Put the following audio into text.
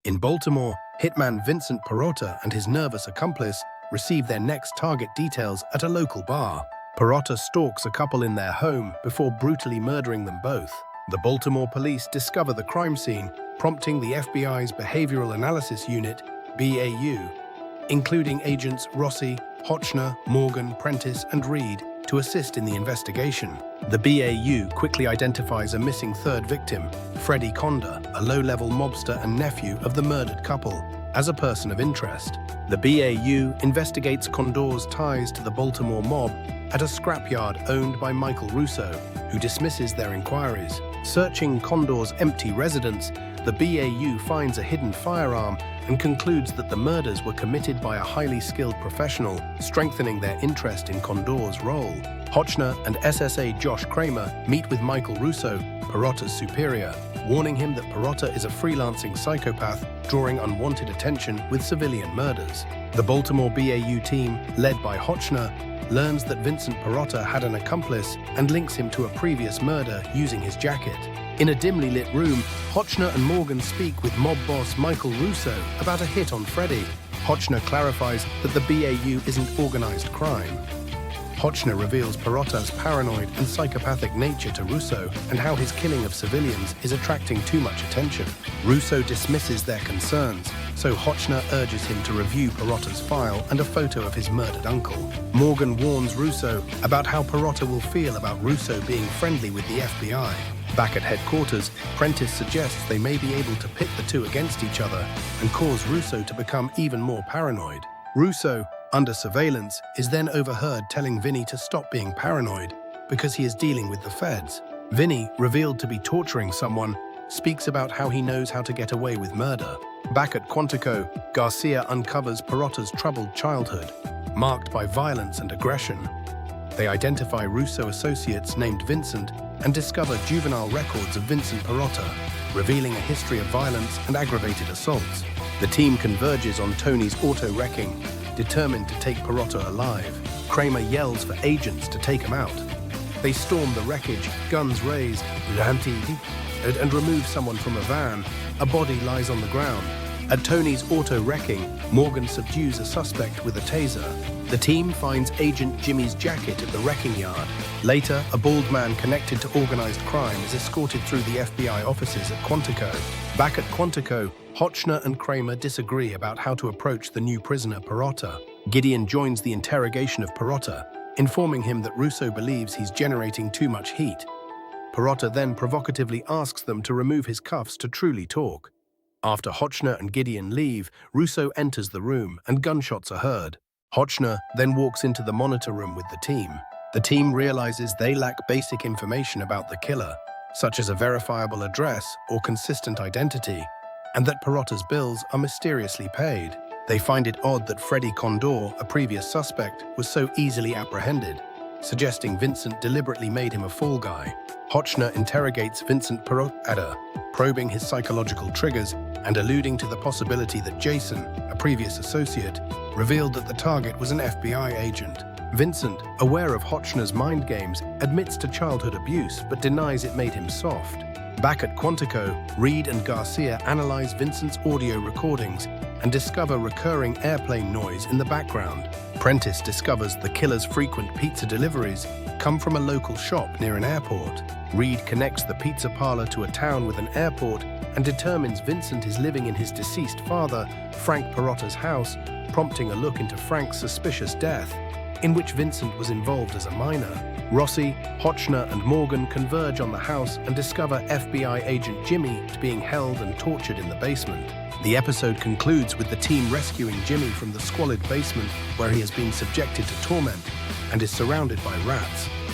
In Baltimore, hitman Vincent Perotta and his nervous accomplice receive their next target details at a local bar. Perotta stalks a couple in their home before brutally murdering them both. The Baltimore police discover the crime scene, prompting the FBI's Behavioral Analysis Unit, BAU, including agents Rossi, Hochner, Morgan, Prentice, and Reed, to assist in the investigation. The BAU quickly identifies a missing third victim, Freddie Conda, a low-level mobster and nephew of the murdered couple, as a person of interest. The BAU investigates Condor's ties to the Baltimore mob at a scrapyard owned by Michael Russo, who dismisses their inquiries. Searching Condor's empty residence, the BAU finds a hidden firearm and concludes that the murders were committed by a highly skilled professional, strengthening their interest in Condor's role. Hochner and SSA Josh Kramer meet with Michael Russo, Perotta's superior, warning him that Perotta is a freelancing psychopath drawing unwanted attention with civilian murders. The Baltimore BAU team, led by Hochner, learns that Vincent Perotta had an accomplice and links him to a previous murder using his jacket. In a dimly lit room, Hochner and Morgan speak with mob boss Michael Russo about a hit on Freddie. Hochner clarifies that the BAU isn't organized crime. Hochner reveals Perotta's paranoid and psychopathic nature to Russo and how his killing of civilians is attracting too much attention. Russo dismisses their concerns, so Hochner urges him to review Perotta's file and a photo of his murdered uncle. Morgan warns Russo about how Perotta will feel about Russo being friendly with the FBI. Back at headquarters, Prentice suggests they may be able to pit the two against each other and cause Russo to become even more paranoid. Russo, under surveillance, is then overheard telling Vinny to stop being paranoid because he is dealing with the feds. Vinny, revealed to be torturing someone, speaks about how he knows how to get away with murder. Back at Quantico, Garcia uncovers Perotta's troubled childhood, marked by violence and aggression. They identify Russo associates named Vincent and discover juvenile records of Vincent Perotta, revealing a history of violence and aggravated assaults. The team converges on Tony's auto-wrecking, determined to take Perotta alive. Kramer yells for agents to take him out. They storm the wreckage, guns raised, and remove someone from a van. A body lies on the ground. At Tony's auto-wrecking, Morgan subdues a suspect with a taser. The team finds Agent Jimmy's jacket at the wrecking yard. Later, a bald man connected to organized crime is escorted through the FBI offices at Quantico. Back at Quantico, Hochner and Kramer disagree about how to approach the new prisoner Perotta. Gideon joins the interrogation of Perotta, informing him that Russo believes he's generating too much heat. Perotta then provocatively asks them to remove his cuffs to truly talk. After Hochner and Gideon leave, Russo enters the room and gunshots are heard. Hochner then walks into the monitor room with the team. The team realizes they lack basic information about the killer, such as a verifiable address or consistent identity, and that Perotta's bills are mysteriously paid. They find it odd that Freddie Condor, a previous suspect, was so easily apprehended, suggesting Vincent deliberately made him a fall guy. Hochner interrogates Vincent Perotta, probing his psychological triggers and alluding to the possibility that Jason, a previous associate, revealed that the target was an FBI agent. Vincent, aware of Hochner's mind games, admits to childhood abuse but denies it made him soft. Back at Quantico, Reed and Garcia analyze Vincent's audio recordings and discover recurring airplane noise in the background. Prentice discovers the killer's frequent pizza deliveries come from a local shop near an airport. Reed connects the pizza parlor to a town with an airport and determines Vincent is living in his deceased father, Frank Perotta's house, prompting a look into Frank's suspicious death, in which Vincent was involved as a minor. Rossi, Hochner, and Morgan converge on the house and discover FBI agent Jimmy being held and tortured in the basement. The episode concludes with the team rescuing Jimmy from the squalid basement where he has been subjected to torment and is surrounded by rats.